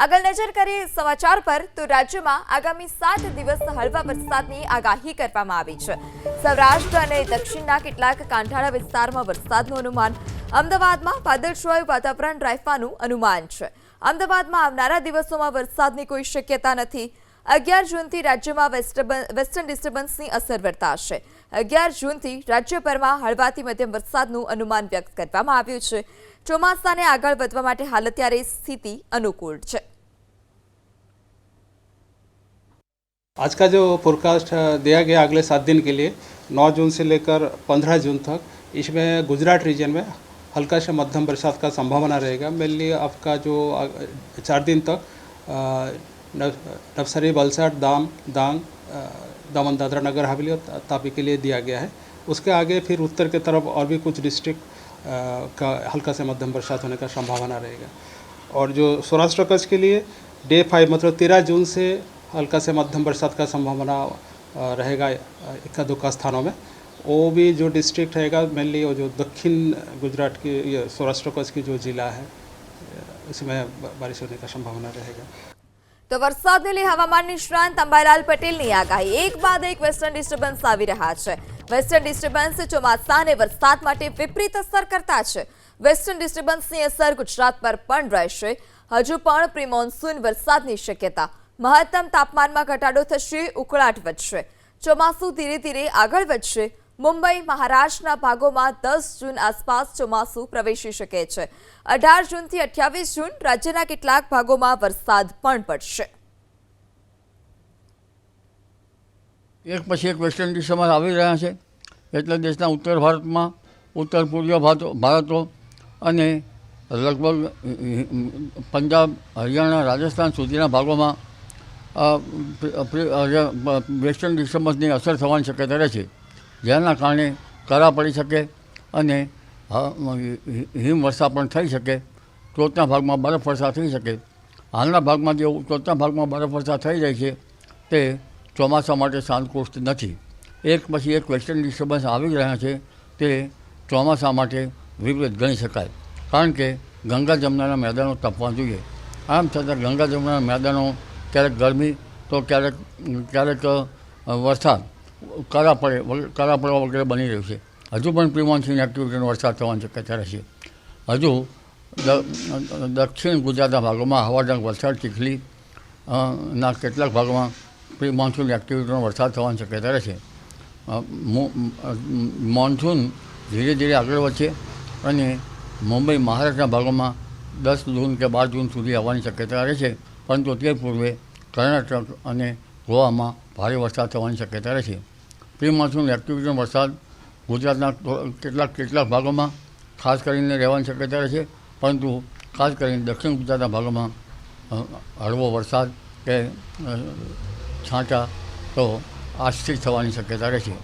આગળ નજર કરીએ સમાચાર પર તો રાજ્યમાં આગામી 7 દિવસ હળવા વરસાદની આગાહી કરવામાં આવી છે। સૌરાષ્ટ્ર અને દક્ષિણના કેટલાક કાંઠાળા વિસ્તારમાં વરસાદનું અનુમાન। અમદાવાદમાં વાદળછાયું વાતાવરણ રહેવાનું અનુમાન છે। અમદાવાદમાં આવનારા દિવસોમાં વરસાદની કોઈ શક્યતા નથી। 11 જૂનથી રાજ્યમાં વેસ્ટર્ન ડિસ્ટર્બન્સની અસર વર્તાશે। 11 જૂનથી રાજ્યભરમાં હળવાથી મધ્યમ વરસાદનું અનુમાન વ્યક્ત કરવામાં આવ્યું છે। ચોમાસાને આગળ વધવા માટે હાલ અત્યારે સ્થિતિ અનુકૂળ છે। आज का जो फोरकास्ट दिया गया अगले 7 दिन के लिए 9 जून से लेकर 15 जून तक, इसमें गुजरात रीजन में हल्का से मध्यम बरसात का संभावना रहेगा। मेनली आपका जो 4 दिन तक नवसारी, वलसाड, डांग, दमन, दादरा नगर हवेली और तापी के लिए दिया गया है। उसके आगे फिर उत्तर की तरफ और भी कुछ डिस्ट्रिक्ट का हल्का से मध्यम बरसात होने का संभावना रहेगा। और जो सौराष्ट्र कच्छ के लिए डे 5 मतलब 13 जून से हल्का से मध्यम बरसात का संभावना रहेगा इक्का दुक्का स्थानों में। वो भी जो डिस्ट्रिक्ट रहेगा मेनली वो जो दक्षिण गुजरात की ये सौराष्ट्र कच्छ की जो जिला है इसमें बारिश होने का संभावना रहेगा। तो वरसादने लई हवामान निष्णांत अंबालाल पटेलनी आगाही। एक बाद एक वेस्टर्न डिस्टर्बन्स આવી રહ્યા છે। વેસ્ટર્ન ડિસ્ટર્બન્સ ચોમાસાને વરસાદ માટે વિપરીત અસર કરતા છે। વેસ્ટર્ન ડિસ્ટર્બન્સની અસર ગુજરાત પર પણ રહેશે। હજુ પણ પ્રી મોન્સૂન વરસાદની શક્યતા। મહત્તમ તાપમાનમાં ઘટાડો થશે, ઉકળાટ વધશે। ચોમાસું ધીરે ધીરે આગળ વધશે। મુંબઈ, મહારાષ્ટ્રના ભાગોમાં 10 જૂન આસપાસ ચોમાસું પ્રવેશી શકે છે। 18 જૂનથી 28 જૂન રાજ્યના કેટલાક ભાગોમાં વરસાદ પણ પડશે। એક પછી એક વેસ્ટર્ન ડિસ્ટર્બન્સ આવી રહ્યા છે એટલે દેશના ઉત્તર ભારતમાં, ઉત્તર પૂર્વીય ભારતો અને લગભગ પંજાબ, હરિયાણા, રાજસ્થાન સુધીના ભાગોમાં વેસ્ટર્ન ડિસ્ટર્બન્સની અસર થવાની શક્યતા રહે છે, જેના કારણે કરા પડી શકે અને હિમવર્ષા પણ થઈ શકે। ટોચના ભાગમાં બરફવર્ષા થઈ શકે। હાલના ભાગમાં જે ટોચના ભાગમાં બરફવર્ષા થઈ રહી છે તે ચોમાસા માટે સાનુકૂળ નથી। એક પછી એક વેસ્ટર્ન ડિસ્ટર્બન્સ આવી રહ્યા છે તે ચોમાસા માટે વિપરીત ગણી શકાય, કારણ કે ગંગા જમનાના મેદાનો તપવા જોઈએ। આમ છતાં ગંગા જમનાના મેદાનો ક્યારેક ગરમી તો ક્યારેક વરસાદ, કરા પડવા વગેરે બની રહ્યું છે। હજુ પણ પ્રી મોન્સૂન એક્ટિવિટીનો વરસાદ થવાની શક્યતા રહેશે। હજુ દક્ષિણ ગુજરાતના ભાગોમાં હવાડાંગ, વલસાડ, ચીખલી ના કેટલાક ભાગોમાં પ્રી મોન્સૂન એક્ટિવિટીનો વરસાદ થવાની શક્યતા રહેશે। મોન્સૂન ધીરે ધીરે આગળ વધશે અને મુંબઈ, મહારાષ્ટ્રના ભાગોમાં 10 જૂન કે 12 જૂન સુધી આવવાની શક્યતા રહેશે, પરંતુ તે પૂર્વે કર્ણાટક અને ગોવામાં ભારે વરસાદ થવાની શક્યતા રહેશે। પ્રી મોન્સૂન એક્ટિવિટીનો વરસાદ ગુજરાતના કેટલાક ભાગોમાં ખાસ કરીને રહેવાની શક્યતા રહેશે, પરંતુ ખાસ કરીને દક્ષિણ ગુજરાતના ભાગોમાં હળવો વરસાદ કે છાંટા તો આજથી થવાની શક્યતા રહેશે।